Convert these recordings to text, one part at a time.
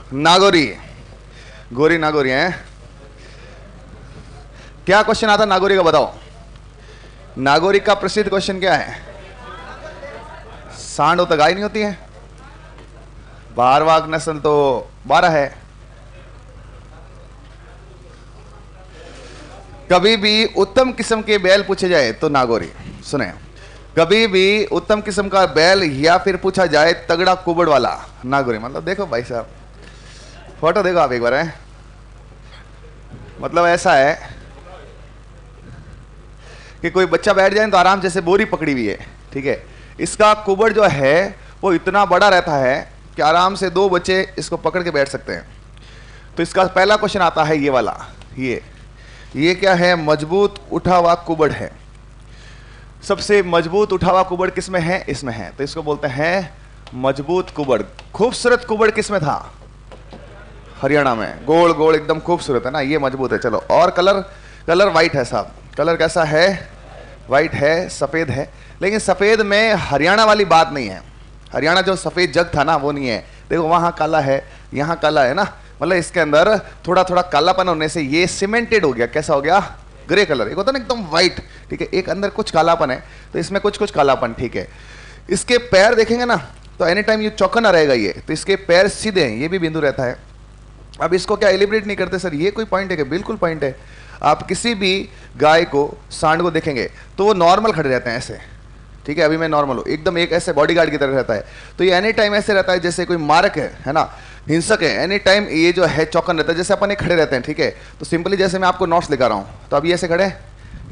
नागोरी, गोरी नागोरी है। क्या क्वेश्चन आता नागोरी का बताओ? नागोरी का प्रसिद्ध क्वेश्चन क्या है? सांड हो तो गाय नहीं होती है। भारवाहक नस्ल तो 12 है। कभी भी उत्तम किस्म के बैल पूछे जाए तो नागोरी। सुने, कभी भी उत्तम किस्म का बैल या फिर पूछा जाए तगड़ा कुबड़ वाला, नागोरी। मतलब देखो भाई साहब, फोटो देखो आप एक बार है। मतलब ऐसा है कि कोई बच्चा बैठ जाए तो आराम जैसे बोरी पकड़ी हुई है, ठीक है। इसका कुबड़ जो है वो इतना बड़ा रहता है कि आराम से 2 बच्चे इसको पकड़ के बैठ सकते हैं। तो इसका पहला क्वेश्चन आता है ये वाला, ये क्या है? मजबूत उठा हुआ कुबड़ है। सबसे मजबूत उठा हुआ कुबड़ किसमें है? इसमें है। तो इसको बोलते हैं मजबूत कुबड़। खूबसूरत कुबड़ किसमें था? हरियाणा में। गोल गोल एकदम खूबसूरत है ना, ये मजबूत है। चलो, और कलर वाइट है साहब। कलर कैसा है? वाइट है, सफेद है। लेकिन सफेद में हरियाणा वाली बात नहीं है। हरियाणा जो सफेद जग था ना, वो नहीं है। देखो वहां काला है, यहाँ काला है ना। मतलब इसके अंदर थोड़ा थोड़ा कालापन होने से ये सीमेंटेड हो गया। कैसा हो गया? Grey colour. एक होता ना एकदम व्हाइट, ठीक है, एक अंदर कुछ कालापन है, तो इसमें कुछ कालापन, ठीक है। इसके पैर देखेंगे ना तो एनी टाइम ये चौकना रहेगा ये। तो इसके पैर सीधे हैं, ये भी बिंदु रहता है। अब इसको क्या एलिब्रेट नहीं करते सर? ये कोई पॉइंट है क्या? बिल्कुल पॉइंट है। आप किसी भी गाय को, सांड को देखेंगे तो वो नॉर्मल खड़े रहते हैं ऐसे, ठीक है। अभी मैं नॉर्मल हूँ एकदम, एक ऐसे बॉडीगार्ड की तरह रहता है। तो ये एनी टाइम ऐसे रहता है जैसे कोई मारक है ना, हिंसक है। एनी टाइम ये जो है चौकन रहता है, जैसे अपन खड़े रहते हैं, ठीक है। तो सिंपली जैसे मैं आपको नोट्स लिखा रहा हूँ, तो अभी ऐसे खड़े,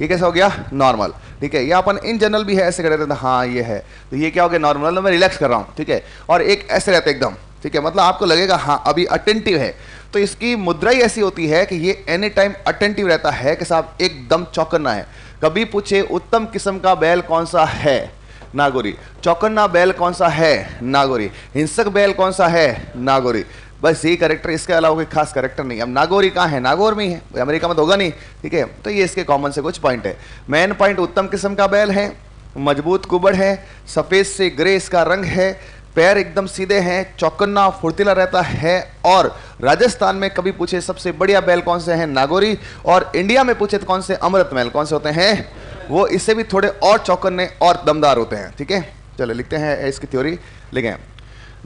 ये कैसा हो गया? नॉर्मल, ठीक है। या अपन इन जनरल भी है ऐसे खड़े रहते हैं, हाँ ये है, तो ये क्या हो गया? नॉर्मल। मैं रिलैक्स कर रहा हूँ, ठीक है। और एक ऐसे रहते एकदम, ठीक है। मतलब आपको लगेगा हाँ अभी अटेंटिव है। तो इसकी मुद्रा ही ऐसी होती है कि ये एनी टाइम अटेंटिव रहता है कि साहब एकदम चौकन्ना है। कभी पूछे उत्तम किस्म का बैल कौन सा है? नागोरी। चौकन्ना बैल कौन सा है? नागोरी। हिंसक बैल कौन सा है? नागोरी। बस यही करेक्टर, इसके अलावा कोई खास करेक्टर नहीं। अब नागोरी कहाँ है? नागौर में ही है, अमेरिका में तो होगा नहीं, ठीक है। तो ये इसके कॉमन से कुछ पॉइंट है। मेन पॉइंट, उत्तम किस्म का बैल है, मजबूत कुबड़ है, सफेद से ग्रे इसका रंग है, पैर एकदम सीधे हैं, चौकन्ना फुर्तीला रहता है। और राजस्थान में कभी पूछे सबसे बढ़िया बैल कौन से हैं? नागौरी। और इंडिया में पूछे तो कौन से? अमृत महल। कौन से होते हैं वो? इससे भी थोड़े और चौकन्ने और दमदार होते हैं, ठीक है। चलो लिखते हैं इसकी थ्योरी, लिखें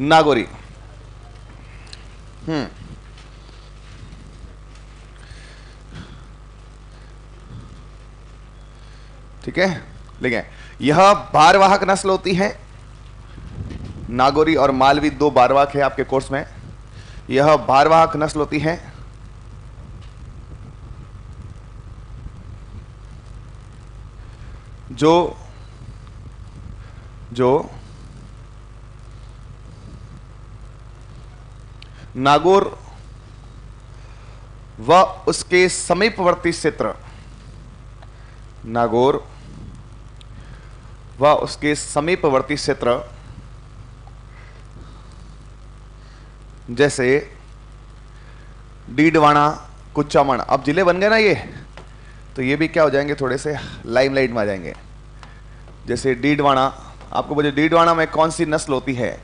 नागौरी। ठीक है, लिखें। यह भारवाहक नस्ल होती है। नागौरी और मालवी 2 भारवाहक है आपके कोर्स में। यह भारवाहक नस्ल होती है जो नागौर व उसके समीपवर्ती क्षेत्र, नागौर व उसके समीपवर्ती क्षेत्र जैसे डीडवाना, कुचामन। अब जिले बन गए ना ये, तो ये भी क्या हो जाएंगे? थोड़े से लाइमलाइट में आ जाएंगे। जैसे डीडवाना, आपको बोलिए डीडवाना में कौन सी नस्ल होती है?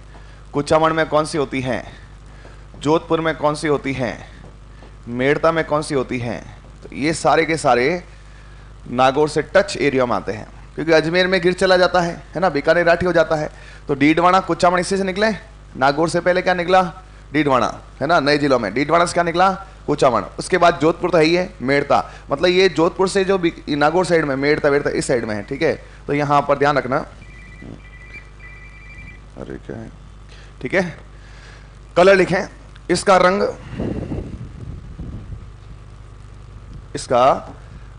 कुचामन में कौन सी होती है? जोधपुर में कौन सी होती है? मेड़ता में कौन सी होती है? तो ये सारे के सारे नागौर से टच एरिया में आते हैं, क्योंकि अजमेर में गिर चला जाता है ना, बीकानेर राठी हो जाता है। तो डीडवाना कुचामन इसी से निकले। नागौर से पहले क्या निकला? डीडवाना, है ना। नए जिलों में डीडवाना से क्या निकला? कुचामन। उसके बाद जोधपुर तो है ही है, मेड़ता। मतलब ये जोधपुर से जो नागौर साइड में, मेड़ता वेड़ता इस साइड में है, ठीक है। तो यहां पर ध्यान रखना। अरे क्या है, ठीक है। कलर लिखें। इसका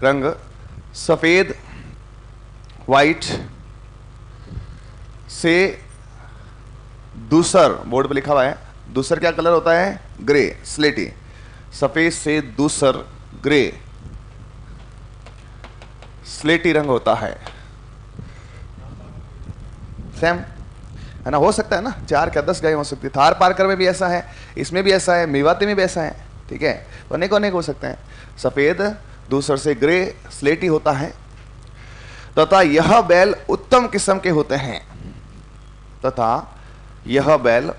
रंग सफेद, वाइट से दूसर, बोर्ड पे लिखा हुआ है, दूसर क्या कलर होता है? ग्रे, स्लेटी। सफेद से दूसर ग्रे, स्लेटी रंग होता है। सेम है ना, हो सकता है ना, 4 क्या 10 गाय हो सकती है। थार पारकर में भी ऐसा है, इसमें भी ऐसा है, मेवाती में भी ऐसा है, ठीक है। तो अनेक अनेक हो सकते हैं। सफेद, दूसर से ग्रे, स्लेटी होता है। तथा यह बैल उत्तम किस्म के होते हैं। तथा यह बैल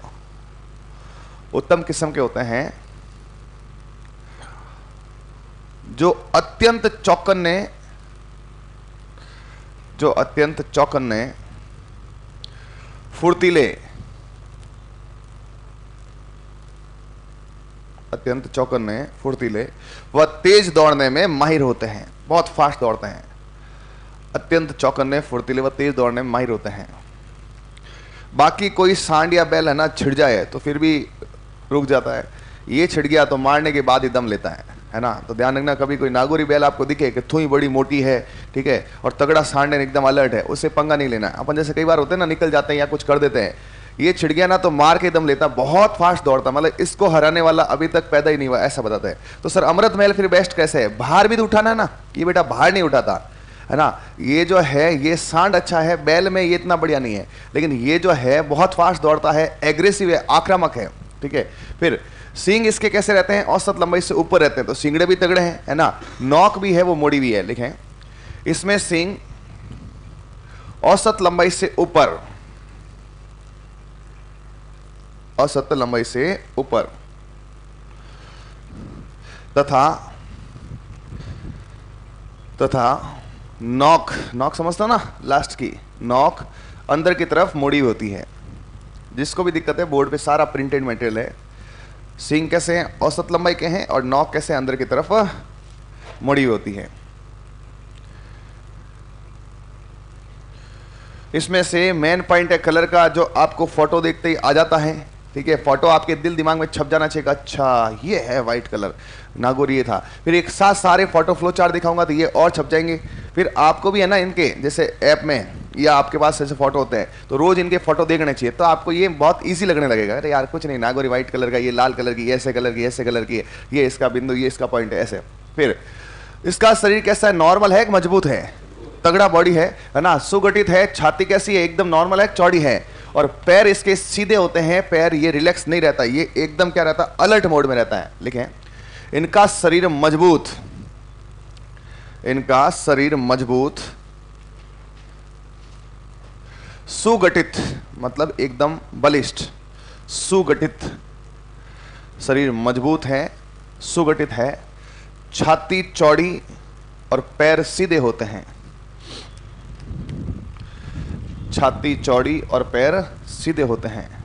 उत्तम किस्म के होते हैं जो अत्यंत चौकन्ने, फुर्तीले, व तेज दौड़ने में माहिर होते हैं। बहुत फास्ट दौड़ते हैं, अत्यंत चौकन्ने, फुर्तीले व तेज दौड़ने में माहिर होते हैं। बाकी कोई सांड या बैल है ना छिड़ जाए तो फिर भी रुक जाता है, ये छिड़ गया तो मारने के बाद ही दम लेता है ना। तो ध्यान रखना, कभी कोई नागौरी बैल आपको दिखे कि थुई बड़ी मोटी है, ठीक है, और तगड़ा सांड है, एकदम अलर्ट है, उससे पंगा नहीं लेना है। अपन जैसे कई बार होते हैं ना, निकल जाते हैं या कुछ कर देते हैं, ये छिड़ गया ना तो मार के दम लेता, बहुत फास्ट दौड़ता, मतलब इसको हराने वाला अभी तक पैदा ही नहीं हुआ, ऐसा बताते हैं। तो सर अमृत महल फिर बेस्ट कैसे है? भार भी तो उठाना है ना, ये बेटा भार नहीं उठाता है ना। ये जो है ये सांड अच्छा है, बैल में ये इतना बढ़िया नहीं है, लेकिन ये जो है बहुत फास्ट दौड़ता है, एग्रेसिव है, आक्रामक है, ठीक है। फिर सींग इसके कैसे रहते हैं? औसत लंबाई से ऊपर रहते हैं, तो सींगड़े भी तगड़े हैं, है ना। नोक भी है, वो मोड़ी भी है, लिखें इसमें सींग औसत लंबाई से ऊपर, औसत लंबाई से ऊपर, तथा नोक समझता ना, लास्ट की नोक अंदर की तरफ मोड़ी होती है। जिसको भी दिक्कत है, बोर्ड पे सारा प्रिंटेड मटेरियल है। सींग कैसे हैं? औसत लंबाई के हैं, और नोक कैसे अंदर की तरफ मोड़ी होती है। इसमें से मेन पॉइंट है कलर का, जो आपको फोटो देखते ही आ जाता है, ठीक है। फोटो आपके दिल दिमाग में छप जाना चाहिए, अच्छा ये है व्हाइट कलर, नागौरी ये था। फिर एक साथ सारे फोटो फ्लो चार्ट दिखाऊंगा तो ये और छप जाएंगे। फिर आपको भी है ना, इनके जैसे ऐप में या आपके पास ऐसे फोटो होते हैं, तो रोज इनके फोटो देखने चाहिए, तो आपको ये बहुत इजी लगने लगेगा। अरे यार कुछ नहीं, नागौरी व्हाइट कलर का, ये लाल कलर की, ऐसे कलर की, ऐसे कलर की, ये इसका बिंदु, ये इसका पॉइंट है, ऐसे। फिर इसका शरीर कैसा है? नॉर्मल है, मजबूत है, तगड़ा बॉडी है ना, सुगठित है। छाती कैसी है? एकदम नॉर्मल है, चौड़ी है। और पैर इसके सीधे होते हैं, पैर ये रिलैक्स नहीं रहता, ये एकदम क्या रहता है? अलर्ट मोड में रहता है। लिखें इनका शरीर मजबूत, सुगठित, मतलब एकदम बलिष्ठ, सुगठित शरीर, मजबूत है, सुगठित है, छाती चौड़ी और पैर सीधे होते हैं, छाती चौड़ी और पैर सीधे होते हैं।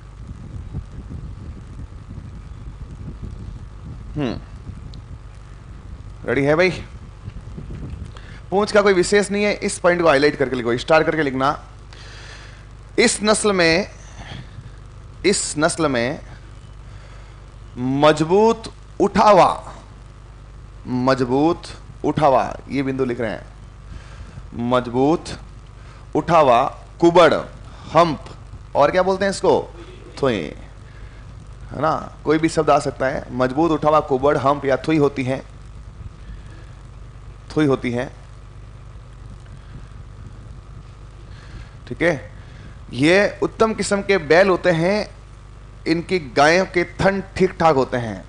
रेडी है भाई? पूंछ का कोई विशेष नहीं है, इस पॉइंट को हाईलाइट करके लिखो, स्टार करके लिखना। इस नस्ल में मजबूत उठावा, ये बिंदु लिख रहे हैं, मजबूत उठावा, कुबड़, हम्प, और क्या बोलते हैं इसको? थुई, है ना। कोई भी शब्द आ सकता है। मजबूत उठावा, कुबड़, हम्प या थुई होती है, ठीक है। ये उत्तम किस्म के बैल होते हैं, इनकी गायों के थन ठीक ठाक होते हैं।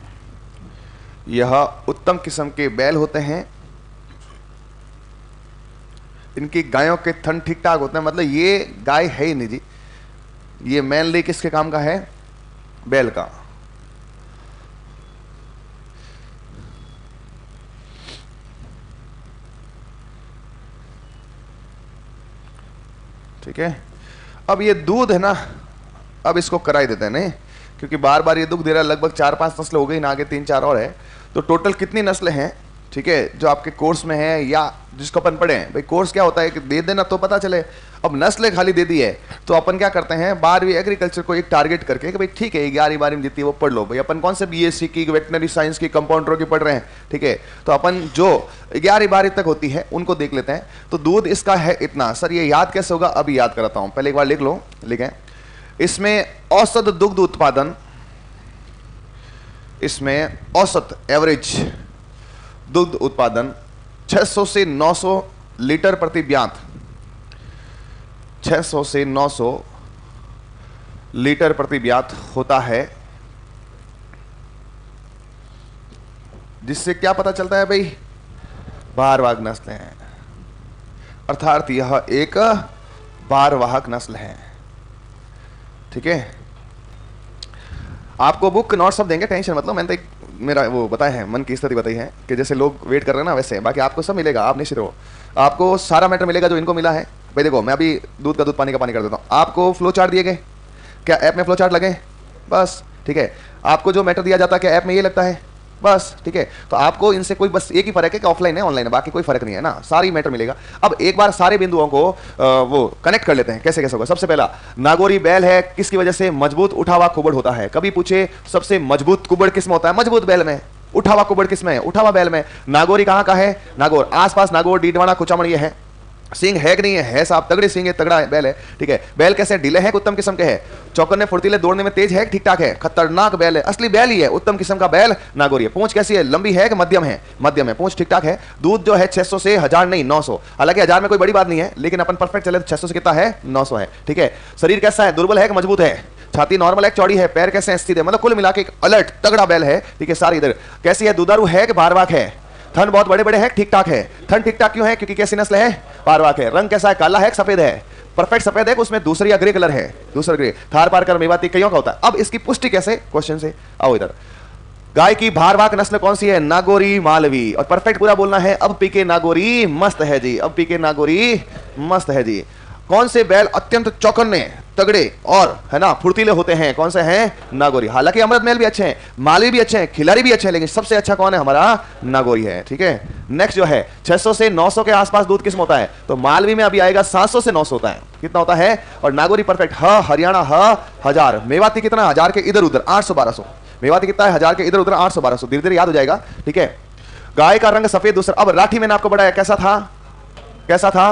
यह उत्तम किस्म के बैल होते हैं, इनकी गायों के थन ठीक ठाक होते हैं, मतलब ये गाय है ही नहीं जी, ये मेनली किसके काम का है? बैल का। ठीक है। अब ये दूध है ना, अब इसको कराई देते हैं, नहीं, क्योंकि बार बार ये दूध दे रहा है। लगभग 4-5 नस्ल हो गई ना, आगे 3-4 और है, तो टोटल कितनी नस्ल हैं? ठीक है, जो आपके कोर्स में है या जिसको अपन पढ़े हैं। भाई कोर्स क्या होता है कि दे देना तो पता चले। अब नस्लें खाली दे दी है तो अपन क्या करते हैं, 12वीं एग्रीकल्चर को एक टारगेट करके कि भाई ठीक है 11वीं जितनी वो पढ़ लो। भाई अपन कौन से बीएससी की, वेटनरी साइंस की, कंपाउंडरों की पढ़ रहे हैं, ठीक है, तो अपन जो 11वीं तक होती है उनको देख लेते हैं। तो दूध इसका है इतना। सर ये याद कैसे होगा? अभी याद कराता हूँ, पहले एक बार लिख लो। लिखें इसमें औसत दुग्ध उत्पादन, इसमें औसत एवरेज दुग्ध उत्पादन 600 से 900 लीटर प्रति ब्यात, 600 से 900 लीटर प्रति ब्यात होता है। जिससे क्या पता चलता है भाई? भारवाहक नस्ल है, अर्थात यह एक भारवाहक नस्ल है। ठीक है। आपको बुक नोट सब देंगे, टेंशन मतलब, मैंने तो एक मेरा वो बताया है, मन की स्थिति बताई है कि जैसे लोग वेट कर रहे हैं ना वैसे, बाकी आपको सब मिलेगा, आप निश्चित रहो, आपको सारा मैटर मिलेगा जो इनको मिला है। भाई देखो, मैं अभी दूध का दूध पानी का पानी कर देता हूँ। आपको फ्लो चार्ट दिए गए, क्या ऐप में फ्लो चार्ट लगे? बस ठीक है। आपको जो मैटर दिया जाता है क्या ऐप में ये लगता है? बस ठीक है। तो आपको इनसे कोई बस एक ही फर्क है कि ऑफलाइन है ऑनलाइन है, बाकी कोई फर्क नहीं है ना, सारी मैटर मिलेगा। अब एक बार सारे बिंदुओं को वो कनेक्ट कर लेते हैं, कैसे कैसे होगा। सबसे पहला, नागोरी बैल है, किसकी वजह से? मजबूत उठा हुआ कुबड़ होता है। कभी पूछे सबसे मजबूत कुबड़ किस में होता है? मजबूत बैल में। उठा हुआ कुबड़ किस में है? उठा हुआ बैल में। नागोरी कहां का है? नागौर आसपास, नागौर, डीडवाना, कुचामण ये है। सिंह है कि नहीं है? है साहब, तगड़े सिंह है, तगड़ा बैल है, ठीक है। बैल कैसे? ढीले है, उत्तम किस्म के है, चौकन्ने फुर्तीले, दौड़ने में तेज है, ठीक ठाक है, खतरनाक बैल है, असली बैल ही है, उत्तम किस्म का बैल नागौरी है। पूंछ कैसी है? लंबी है कि मध्यम है? मध्यम है, पूंछ ठीक ठाक है। दूध जो है 600 से 1000 नहीं 900, हालांकि 1000 में कोई बड़ी बात नहीं है, लेकिन अपन परफेक्ट चले तो 600 से कितना है? 900 है, ठीक है। शरीर कैसा है? दुर्बल है कि मजबूत है? छाती नॉर्मल है, चौड़ी है, पैर कैसे हैं? सीधे, मतलब कुल मिला के एक अलर्ट तगड़ा बैल है, ठीक है। सारी इधर कैसी है? दुधारू है कि भारवाक है? थन बहुत बड़े बड़े हैं, ठीक ठाक है। थन ठीक ठाक क्यों है? क्योंकि कैसी नस्ल है? भारवाक है। रंग कैसा है? काला है, सफेद है? परफेक्ट सफेद है, उसमें दूसरी ग्रे कलर है, दूसरा ग्रे। थार पारकर मेवाती कईयों का होता है। अब इसकी पुष्टि कैसे? क्वेश्चन से आओ इधर। गाय की भारवाक नस्ल कौन सी है? नागौरी मालवी। और परफेक्ट पूरा बोलना है, अब पीके नागौरी मस्त है जी, अब पीके नागौरी मस्त है जी। कौन से बैल अत्यंत चौकन्ने, तगड़े और है ना फुर्तीले होते हैं? कौन से हैं? नागौरी। हालांकि अमृत महल भी अच्छे हैं, मालवी भी अच्छे हैं, खिलाड़ी भी अच्छे हैं, लेकिन सबसे अच्छा कौन है? हमारा नागौरी है, ठीक है। नेक्स्ट जो है 600 से 900 के आसपास दूध किस्म होता है? तो मालवी में अभी आएगा 700 से 900 होता है। कितना होता है? और नागौरी परफेक्ट हरियाणा 1000। मेवाती कितना? 1000 के इधर उधर 800 1200। मेवाती कितना है? 1000 के इधर उधर 800 1200, धीरे धीरे याद हो जाएगा, ठीक है। गाय का रंग सफेद दूसरा। अब राठी मैंने आपको बताया कैसा था? कैसा था?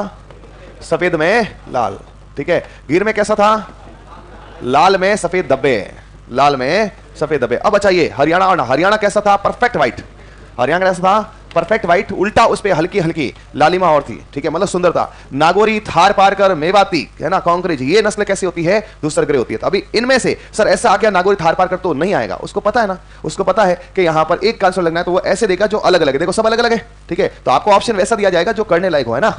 सफेद में लाल, ठीक है। गिर में कैसा था? लाल में सफेद धब्बे, लाल में सफेद धब्बे। अब अच्छा ये हरियाणा, और हरियाणा कैसा था? Perfect white. हरियाणा कैसा था? परफेक्ट व्हाइट, उल्टा उस पे हल्की हल्की लालिमा और थी, ठीक है, मतलब सुंदर था। नागौरी, थार पारकर, मेवाती है ना, कांकरेज, ये नस्ल कैसी होती है? दूसर ग्रे होती है। तो अभी इनमें से सर ऐसा आ गया नागौरी थार पारकर तो नहीं आएगा, उसको पता है ना, उसको पता है कि यहां पर एक कांसर लगना है, तो वो ऐसे देगा जो अलग अलग है। देखो सब अलग अलग है, ठीक है। तो आपको ऑप्शन वैसा दिया जाएगा जो करने लायक हो, है ना।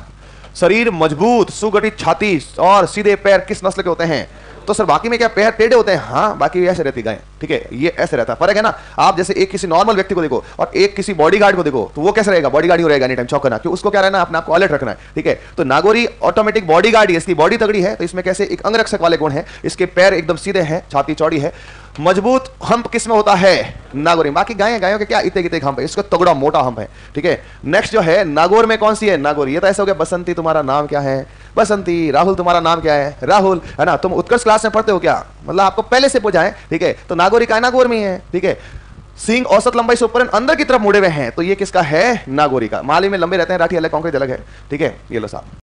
शरीर मजबूत, सुगठित छाती और सीधे पैर किस नस्ल के होते हैं? तो सर बाकी में क्या पैर टेढ़े होते हैं? हाँ, बाकी ऐसे रहती गाय, ठीक है, ये ऐसे रहता है। फर्क है ना। आप जैसे एक किसी नॉर्मल व्यक्ति को देखो और एक किसी बॉडीगार्ड को देखो, तो वो कैसे रहेगा? बॉडीगार्ड ही रहेगा एनी टाइम, चौकना, क्यों? उसको क्या रहना? अपने आपको अलर्ट रखना है, ठीक है। तो नागौरी ऑटोमेटिक बॉडीगार्ड ही, इसकी बॉडी तगड़ी है, तो इसमें कैसे एक अंगरक्षक वाले गुण है, इसके पैर एकदम सीधे हैं, छाती चौड़ी है। मजबूत हम्प किसमें होता है? नागौरी। बाकी गायों के क्या इतने कितने हम्प है, इसका तगड़ा मोटा हम्प है, ठीक है। नेक्स्ट जो है नागौर में कौन सी है? नागौरी। ये तो ऐसा हो गया, बसंती तुम्हारा नाम क्या है? बसंती। राहुल तुम्हारा नाम क्या है? राहुल, है ना। तुम उत्कर्ष क्लास में पढ़ते हो क्या? मतलब आपको पहले से पूछा है, ठीक है। तो नागौरी का नागौर में ही है, ठीक है। सिंह औसत लंबाई से ऊपर अंदर की तरफ मुड़े हुए हैं, तो ये किसका है? नागौरी का। माली में लंबे रहते हैं, राठी अलग, कांकरेज अलग है, ठीक है। ये लो साहब।